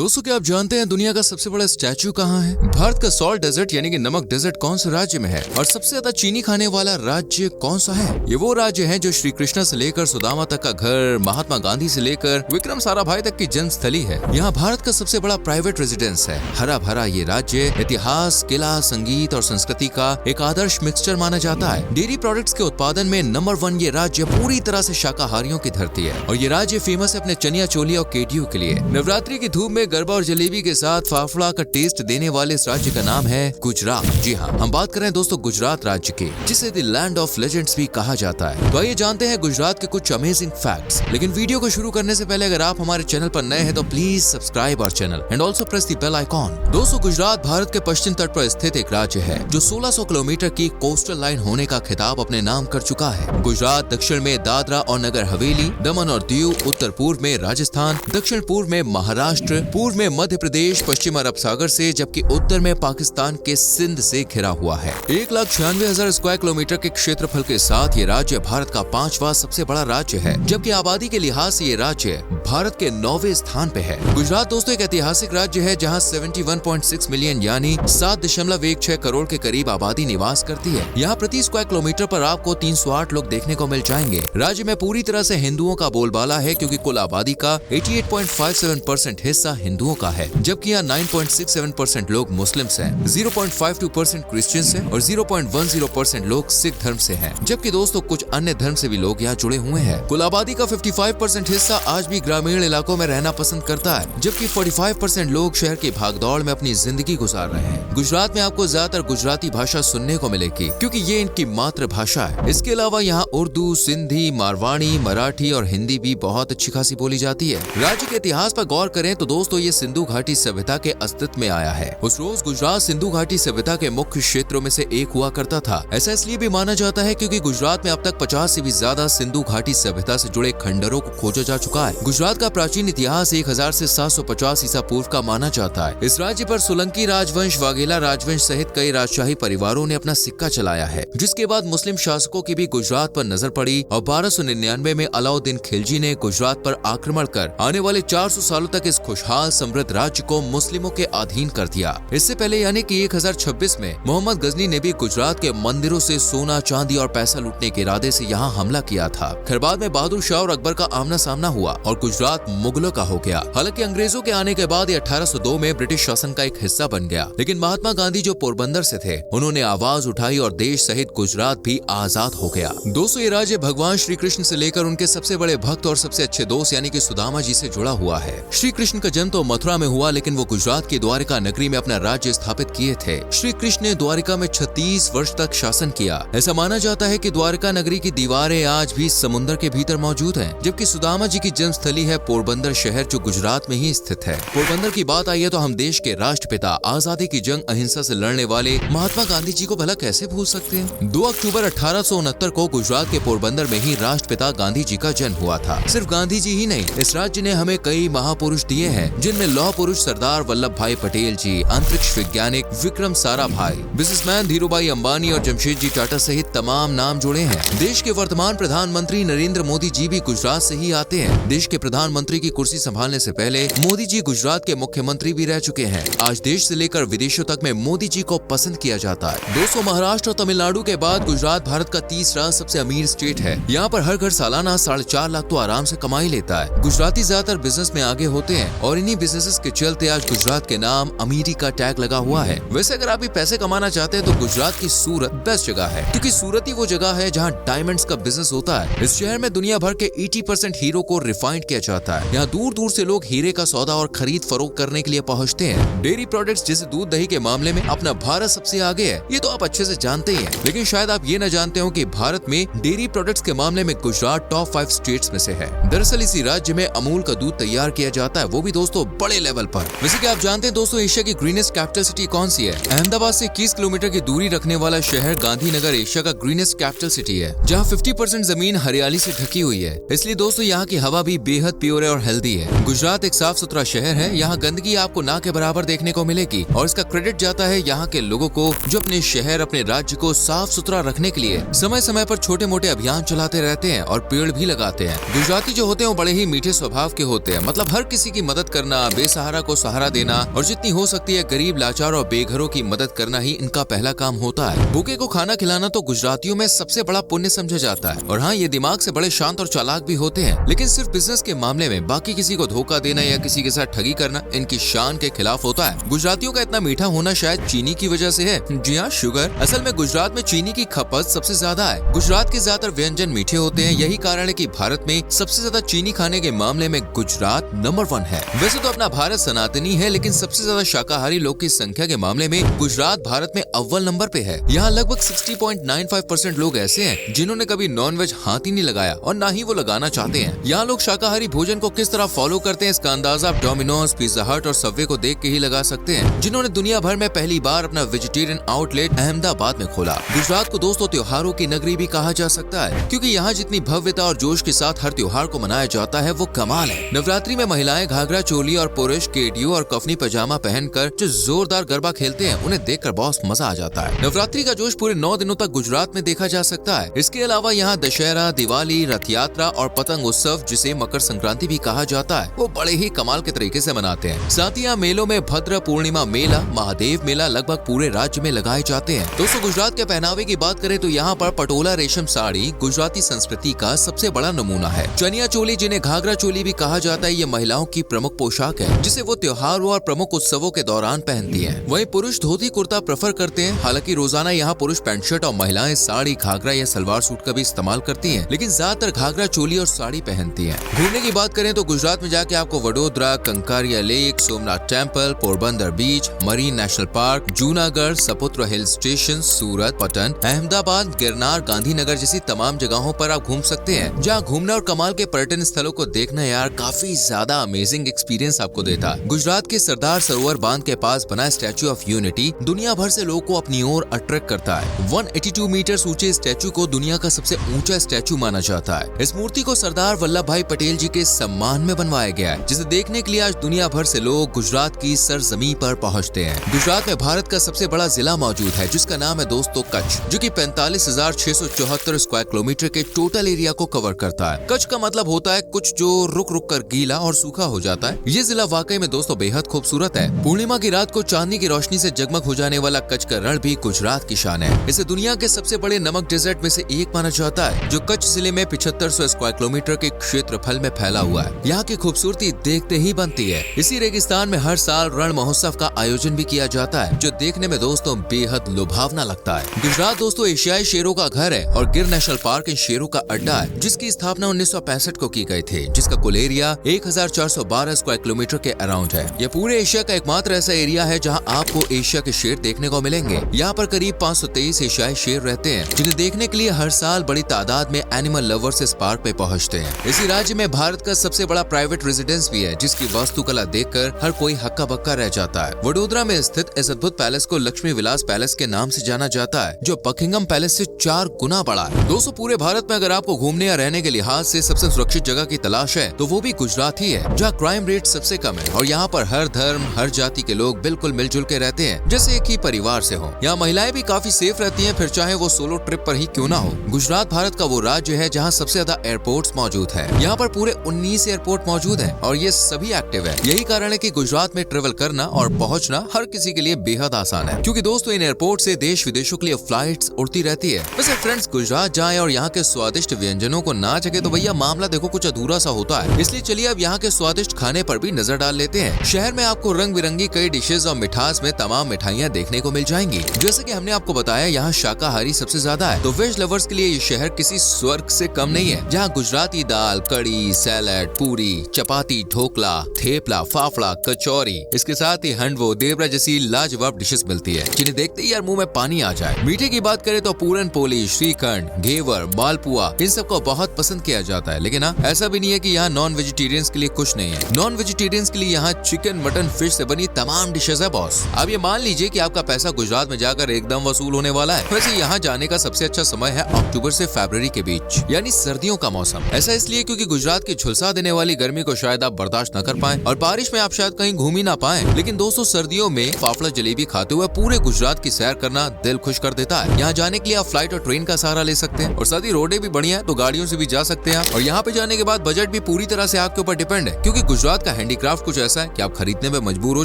दोस्तों क्या आप जानते हैं दुनिया का सबसे बड़ा स्टैचू कहाँ है? भारत का सॉल्ट डेजर्ट यानी कि नमक डेजर्ट कौन से राज्य में है? और सबसे ज्यादा चीनी खाने वाला राज्य कौन सा है? ये वो राज्य है जो श्री कृष्ण से लेकर सुदामा तक का घर, महात्मा गांधी से लेकर विक्रम साराभाई तक की जन्मस्थली है। यहाँ भारत का सबसे बड़ा प्राइवेट रेजिडेंस है। हरा भरा ये राज्य इतिहास, किला, संगीत और संस्कृति का एक आदर्श मिक्सचर माना जाता है। डेयरी प्रोडक्ट्स के उत्पादन में नंबर 1 ये राज्य पूरी तरह से शाकाहारियों की धरती है और ये राज्य फेमस है अपने चनिया चोली और केडियो के लिए। नवरात्रि की धूम में गरबा और जलेबी के साथ फाफड़ा का टेस्ट देने वाले इस राज्य का नाम है गुजरात। जी हाँ, हम बात कर रहे हैं दोस्तों गुजरात राज्य की, जिसे द लैंड ऑफ लेजेंड्स भी कहा जाता है। तो आइए जानते हैं गुजरात के कुछ अमेजिंग फैक्ट्स। लेकिन वीडियो को शुरू करने से पहले अगर आप हमारे चैनल पर नए हैं तो please subscribe our channel and also press the bell icon. दोस्तों गुजरात भारत के पश्चिम तट पर स्थित एक राज्य है जो 1600 किलोमीटर की कोस्टल लाइन होने का खिताब अपने नाम कर चुका है। गुजरात दक्षिण में दादरा और नगर हवेली, दमन और दीव, उत्तर पूर्व में राजस्थान, दक्षिण पूर्व में महाराष्ट्र, पूर्व में मध्य प्रदेश, पश्चिम अरब सागर से, जबकि उत्तर में पाकिस्तान के सिंध से घिरा हुआ है। 1,96,000 स्क्वायर किलोमीटर के क्षेत्रफल के साथ ये राज्य भारत का 5वां सबसे बड़ा राज्य है, जबकि आबादी के लिहाज से ये राज्य भारत के 9वें स्थान पे है। गुजरात दोस्तों एक ऐतिहासिक राज्य है जहाँ 71.6 मिलियन यानी 7.16 करोड़ के करीब आबादी निवास करती है। यहाँ प्रति स्क्वायर किलोमीटर पर आपको 308 लोग देखने को मिल जाएंगे। राज्य में पूरी तरह से हिंदुओं का बोलबाला है क्योंकि कुल आबादी का 88.57% हिस्सा हिंदुओं का है, जबकि यहाँ 9.67% लोग मुस्लिम्स हैं, 0.52% क्रिश्चियंस हैं और 0.10% लोग सिख धर्म से हैं, जबकि दोस्तों कुछ अन्य धर्म से भी लोग यहाँ जुड़े हुए हैं। कुल आबादी का 55% हिस्सा आज भी ग्रामीण इलाकों में रहना पसंद करता है, जबकि 45% लोग शहर की भागदौड़ में अपनी जिंदगी गुजार रहे हैं। गुजरात में आपको ज्यादातर गुजराती भाषा सुनने को मिलेगी क्योंकि ये इनकी मातृभाषा है। इसके अलावा यहाँ उर्दू, सिंधी, मारवाड़ी, मराठी और हिंदी भी बहुत अच्छी खासी बोली जाती है। राज्य के इतिहास पर गौर करें तो दोस्तों ये सिंधु घाटी सभ्यता के अस्तित्व में आया है। उस रोज गुजरात सिंधु घाटी सभ्यता के मुख्य क्षेत्रों में से एक हुआ करता था। ऐसा इसलिए भी माना जाता है क्योंकि गुजरात में अब तक 50 से भी ज्यादा सिंधु घाटी सभ्यता से जुड़े खंडरों को खोजा जा चुका है। गुजरात का प्राचीन इतिहास 1000 से 750 ईसा पूर्व का माना जाता है। इस राज्य पर सोलंकी राजवंश, वाघेला राजवंश सहित कई राजशाही परिवारों ने अपना सिक्का चलाया है, जिसके बाद मुस्लिम शासकों की भी गुजरात पर नजर पड़ी और 1299 में अलाउद्दीन खिलजी ने गुजरात पर आक्रमण कर आने वाले 400 सालों तक इस खुशहाल समृद्ध राज्य को मुस्लिमों के अधीन कर दिया। इससे पहले यानी कि 1026 में मोहम्मद गजनी ने भी गुजरात के मंदिरों से सोना, चांदी और पैसा लूटने के इरादे से यहाँ हमला किया था। खैर बाद में बहादुर शाह और अकबर का आमना सामना हुआ और गुजरात मुगलों का हो गया। हालांकि अंग्रेजों के आने के बाद ये 1802 में ब्रिटिश शासन का एक हिस्सा बन गया, लेकिन महात्मा गांधी जो पोरबंदर से थे उन्होंने आवाज उठाई और देश सहित गुजरात भी आजाद हो गया। दोस्तों ये राज्य भगवान श्री कृष्ण से लेकर उनके सबसे बड़े भक्त और सबसे अच्छे दोस्त यानी कि सुदामा जी से जुड़ा हुआ है। श्री कृष्ण का जन्म तो मथुरा में हुआ, लेकिन वो गुजरात की द्वारिका नगरी में अपना राज्य स्थापित किए थे। श्री कृष्ण ने द्वारिका में 36 वर्ष तक शासन किया। ऐसा माना जाता है कि द्वारिका नगरी की दीवारें आज भी समुद्र के भीतर मौजूद हैं, जबकि सुदामा जी की जन्मस्थली है पोरबंदर शहर जो गुजरात में ही स्थित है। पोरबंदर की बात आई है तो हम देश के राष्ट्रपिता, आजादी की जंग अहिंसा से लड़ने वाले महात्मा गांधी जी को भला कैसे भूल सकते हैं। 2 अक्टूबर 1869 को गुजरात के पोरबंदर में ही राष्ट्रपिता गांधी जी का जन्म हुआ था। सिर्फ गांधी जी ही नहीं, इस राज्य ने हमें कई महापुरुष दिए हैं, जिनमें लौह पुरुष सरदार वल्लभ भाई पटेल जी, अंतरिक्ष वैज्ञानिक विक्रम साराभाई, बिजनेसमैन धीरूभाई अंबानी और जमशेदजी टाटा सहित तमाम नाम जुड़े हैं। देश के वर्तमान प्रधानमंत्री नरेंद्र मोदी जी भी गुजरात से ही आते हैं। देश के प्रधानमंत्री की कुर्सी संभालने से पहले मोदी जी गुजरात के मुख्यमंत्री भी रह चुके हैं। आज देश से लेकर विदेशों तक में मोदी जी को पसंद किया जाता है। दोस्तों महाराष्ट्र और तमिलनाडु के बाद गुजरात भारत का तीसरा सबसे अमीर स्टेट है। यहाँ पर हर घर सालाना 4.5 लाख तो आराम से कमाई लेता है। गुजराती ज्यादातर बिजनेस में आगे होते हैं और इन्हीं बिजनेसेस के चलते आज गुजरात के नाम अमीरी का टैग लगा हुआ है। वैसे अगर आप भी पैसे कमाना चाहते हैं तो गुजरात की सूरत बेस्ट जगह है, क्योंकि सूरत ही वो जगह है जहाँ डायमंड्स का बिजनेस होता है। इस शहर में दुनिया भर के 80% हीरो को रिफाइंड किया जाता है। यहाँ दूर दूर से लोग हीरे का सौदा और खरीद फरोख्त करने के लिए पहुँचते हैं। डेयरी प्रोडक्ट्स जैसे दूध दही के मामले में अपना भारत सबसे आगे है, ये तो आप अच्छे से जानते ही हैं। लेकिन शायद आप ये न जानते हो कि भारत में डेयरी प्रोडक्ट्स के मामले में गुजरात टॉप 5 स्टेट्स में से है। दरअसल इसी राज्य में अमूल का दूध तैयार किया जाता है, वो भी दोस्तों बड़े लेवल पर। वैसे क्या आप जानते हैं दोस्तों एशिया की ग्रीनेस्ट कैपिटल सिटी कौन सी है? अहमदाबाद से 21 किलोमीटर की दूरी रखने वाला शहर गांधीनगर एशिया का ग्रीनेस्ट कैपिटल सिटी है, जहाँ 50% जमीन हरियाली से ढकी हुई है। इसलिए दोस्तों यहाँ की हवा भी बेहद प्योर और हेल्दी है। गुजरात एक साफ सुथरा शहर है। यहाँ गंदगी आपको ना के बराबर देखने को मिलेगी और इसका क्रेडिट जाता है यहाँ के लोगों को, जो अपने शहर, अपने राज्य को साफ सुथरा रखने के लिए समय समय पर छोटे मोटे अभियान चलाते रहते हैं और पेड़ भी लगाते हैं। गुजराती जो होते हैं वो बड़े ही मीठे स्वभाव के होते हैं, मतलब हर किसी की मदद करना करना, बेसहारा को सहारा देना और जितनी हो सकती है गरीब, लाचार और बेघरों की मदद करना ही इनका पहला काम होता है। भूखे को खाना खिलाना तो गुजरातियों में सबसे बड़ा पुण्य समझा जाता है। और हाँ, ये दिमाग से बड़े शांत और चालाक भी होते हैं, लेकिन सिर्फ बिजनेस के मामले में बाकी किसी को धोखा देना या किसी के साथ ठगी करना इनकी शान के खिलाफ होता है। गुजरातियों का इतना मीठा होना शायद चीनी की वजह से है। जी हाँ, शुगर। असल में गुजरात में चीनी की खपत सबसे ज्यादा है। गुजरात के ज्यादातर व्यंजन मीठे होते हैं। यही कारण है कि भारत में सबसे ज्यादा चीनी खाने के मामले में गुजरात नंबर 1 है। वैसे तो अपना भारत सनातनी है, लेकिन सबसे ज्यादा शाकाहारी लोग की संख्या के मामले में गुजरात भारत में अव्वल नंबर पे है। यहाँ लगभग 60.95% लोग ऐसे हैं जिन्होंने कभी नॉनवेज हाथ ही नहीं लगाया और ना ही वो लगाना चाहते हैं। यहाँ लोग शाकाहारी भोजन को किस तरह फॉलो करते हैं, इसका अंदाजा आप डोमिनोज, पिज्जा हट और सबवे को देख के ही लगा सकते हैं, जिन्होंने दुनिया भर में पहली बार अपना वेजिटेरियन आउटलेट अहमदाबाद में खोला। गुजरात को दोस्तों त्योहारों की नगरी भी कहा जा सकता है, क्योंकि यहाँ जितनी भव्यता और जोश के साथ हर त्योहार को मनाया जाता है वो कमाल है। नवरात्रि में महिलाएं घाघरा चोली और पुरुष केडियो और कफनी पजामा पहनकर जो जोरदार गरबा खेलते हैं, उन्हें देखकर बहुत मजा आ जाता है। नवरात्रि का जोश पूरे 9 दिनों तक गुजरात में देखा जा सकता है। इसके अलावा यहाँ दशहरा, दिवाली, रथ यात्रा और पतंग उत्सव, जिसे मकर संक्रांति भी कहा जाता है, वो बड़े ही कमाल के तरीके से मनाते हैं। साथ ही यहाँ मेलों में भद्र पूर्णिमा मेला, महादेव मेला लगभग पूरे राज्य में लगाए जाते हैं। दोस्तों, गुजरात के पहनावे की बात करें तो यहाँ पर पटोला रेशम साड़ी गुजराती संस्कृति का सबसे बड़ा नमूना है। चनिया चोली, जिन्हें घाघरा चोली भी कहा जाता है, ये महिलाओं की प्रमुख पोशाक है, जिसे वो त्योहारों और प्रमुख उत्सवों के दौरान पहनती हैं। वहीं पुरुष धोती कुर्ता प्रेफर करते हैं। हालांकि रोजाना यहाँ पुरुष पैंट शर्ट और महिलाएं साड़ी, घाघरा या सलवार सूट का भी इस्तेमाल करती हैं, लेकिन ज्यादातर घाघरा चोली और साड़ी पहनती हैं। घूमने की बात करें तो गुजरात में जाके आपको Vadodara, Kankaria lake, Somnath temple, Porbandar beach, marine national park, Junagadh, Saputara hill station, Surat, Patan, Ahmedabad, Girnar, Gandhinagar जैसी तमाम जगहों पर आप घूम सकते हैं, जहाँ घूमने और कमाल के पर्यटन स्थलों को देखना यार काफी ज्यादा अमेजिंग एक्सपीरियंस आपको देता। गुजरात के सरदार सरोवर बांध के पास बना स्टैचू ऑफ यूनिटी दुनिया भर से लोगों को अपनी ओर अट्रैक्ट करता है। 182 मीटर ऊंचे स्टैचू को दुनिया का सबसे ऊंचा स्टैचू माना जाता है। इस मूर्ति को सरदार वल्लभ भाई पटेल जी के सम्मान में बनवाया गया है, जिसे देखने के लिए आज दुनिया भर से लोग गुजरात की सरजमी पर पहुंचते हैं। गुजरात में भारत का सबसे बड़ा जिला मौजूद है, जिसका नाम है दोस्तों कच्छ, जो कि 45,674 स्क्वायर किलोमीटर के टोटल एरिया को कवर करता है। कच्छ का मतलब होता है कुछ जो रुक रुक कर गीला और सूखा हो जाता है। ये जिला वाकई में दोस्तों बेहद खूबसूरत है। पूर्णिमा की रात को चांदनी की रोशनी से जगमग हो जाने वाला कच्छ का रण भी गुजरात की शान है। इसे दुनिया के सबसे बड़े नमक डेजर्ट में से एक माना जाता है, जो कच्छ जिले में 7500 स्क्वायर किलोमीटर के क्षेत्रफल में फैला हुआ है। यहाँ की खूबसूरती देखते ही बनती है। इसी रेगिस्तान में हर साल रण महोत्सव का आयोजन भी किया जाता है, जो देखने में दोस्तों बेहद लुभावना लगता है। गुजरात दोस्तों एशियाई शेरों का घर है और गिर नेशनल पार्क इन शेरों का अड्डा है, जिसकी स्थापना 1965 को की गई थी, जिसका कुल एरिया 1412 स्क्वायर किलोमीटर के अराउंड है। यह पूरे एशिया का एकमात्र ऐसा एरिया है जहां आपको एशिया के शेर देखने को मिलेंगे। यहाँ पर करीब 523 एशियाई शेर रहते हैं, जिन्हें देखने के लिए हर साल बड़ी तादाद में एनिमल लवर्स इस पार्क पे पहुँचते हैं। इसी राज्य में भारत का सबसे बड़ा प्राइवेट रेजिडेंस भी है, जिसकी वास्तुकला देखकर हर कोई हक्का बक्का रह जाता है। वडोदरा में स्थित इस अद्भुत पैलेस को लक्ष्मी विलास पैलेस के नाम से जाना जाता है, जो बकिंगम पैलेस से 4 गुना बड़ा है। दोस्तों, पूरे भारत में अगर आपको घूमने या रहने के लिहाज से सबसे सुरक्षित जगह की तलाश है, तो वो भी गुजरात ही है, जहाँ क्राइम रेट सबसे कम है और यहाँ पर हर धर्म, हर जाति के लोग बिल्कुल मिलजुल के रहते हैं, जैसे एक ही परिवार से हो। यहाँ महिलाएं भी काफी सेफ रहती हैं, फिर चाहे वो सोलो ट्रिप पर ही क्यों ना हो। गुजरात भारत का वो राज्य है जहाँ सबसे ज्यादा एयरपोर्ट्स मौजूद है। यहाँ पर पूरे 19 एयरपोर्ट मौजूद हैं और ये सभी एक्टिव है। यही कारण है कि गुजरात में ट्रेवल करना और पहुँचना हर किसी के लिए बेहद आसान है, क्योंकि दोस्तों इन एयरपोर्ट से देश विदेशों के लिए फ्लाइट्स उड़ती रहती है। वैसे फ्रेंड्स, गुजरात जाएं और यहाँ के स्वादिष्ट व्यंजनों को ना चखे तो भैया मामला देखो कुछ अधूरा सा होता है। इसलिए चलिए अब यहाँ के स्वादिष्ट खाने पर भी नजर डाल लेते हैं। शहर में आपको रंग बिरंगी कई डिशेज और मिठास में तमाम मिठाइयाँ देखने को मिल जाएंगी। जैसे कि हमने आपको बताया, यहाँ शाकाहारी सबसे ज्यादा है, तो वेज लवर्स के लिए ये शहर किसी स्वर्ग से कम नहीं है, जहाँ गुजराती दाल, कड़ी, सैलेड, पूरी, चपाती, ढोकला, थेपला, फाफड़ा, कचौरी, इसके साथ ही हंडवो, देवरा जैसी लाजवाब डिशेस मिलती है, जिन्हें देखते ही यार मुंह में पानी आ जाए। मीठे की बात करें तो पूरन पोली, श्रीखंड, घेवर, मालपुआ, इन सबको बहुत पसंद किया जाता है। लेकिन ऐसा भी नहीं है कि यहाँ नॉन वेजिटेरियंस के लिए कुछ नहीं है। नॉन वेजिटेरियंस के लिए यहाँ चिकन, मटन, फिश से बनी तमाम डिशेज है बॉस। अब ये मान लीजिए कि आपका पैसा गुजरात में जाकर एकदम वसूल होने वाला है। वैसे यहाँ जाने का सबसे अच्छा समय है अक्टूबर से फरवरी के बीच, यानी सर्दियों का मौसम। ऐसा इसलिए क्योंकि गुजरात की झुलसा देने वाली गर्मी को शायद आप बर्दाश्त न कर पाएं और बारिश में आप शायद कहीं घूम ही ना पाएं। लेकिन दोस्तों, सर्दियों में फाफड़ा जलेबी खाते हुए पूरे गुजरात की सैर करना दिल खुश कर देता है। यहाँ जाने के लिए आप फ्लाइट और ट्रेन का सहारा ले सकते हैं और साथ ही रोडें भी बढ़िया है, तो गाड़ियों से भी जा सकते हैं। और यहाँ पे जाने के बाद बजट भी पूरी तरह से आपके ऊपर डिपेंड है, क्योंकि गुजरात का हैंडीक्राफ्ट कुछ ऐसा है कि आप खरीदने में मजबूर हो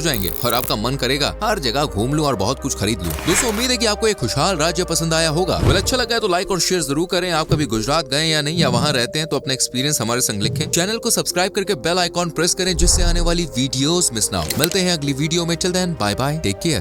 जाएंगे और आपका मन करेगा हर जगह घूम लूं और बहुत कुछ खरीद लूं। दोस्तों उम्मीद है कि आपको एक खुशहाल राज्य पसंद आया होगा। अच्छा लगा है तो लाइक और शेयर जरूर करें। आप कभी गुजरात गए या नहीं, या वहाँ रहते हैं तो अपना एक्सपीरियंस हमारे संग लिखें। चैनल को सब्सक्राइब करके बेल आइकॉन प्रेस करें जिससे आने वाली वीडियोस मिस ना हो। मिलते हैं अगली वीडियो में। Till then bye bye, take care.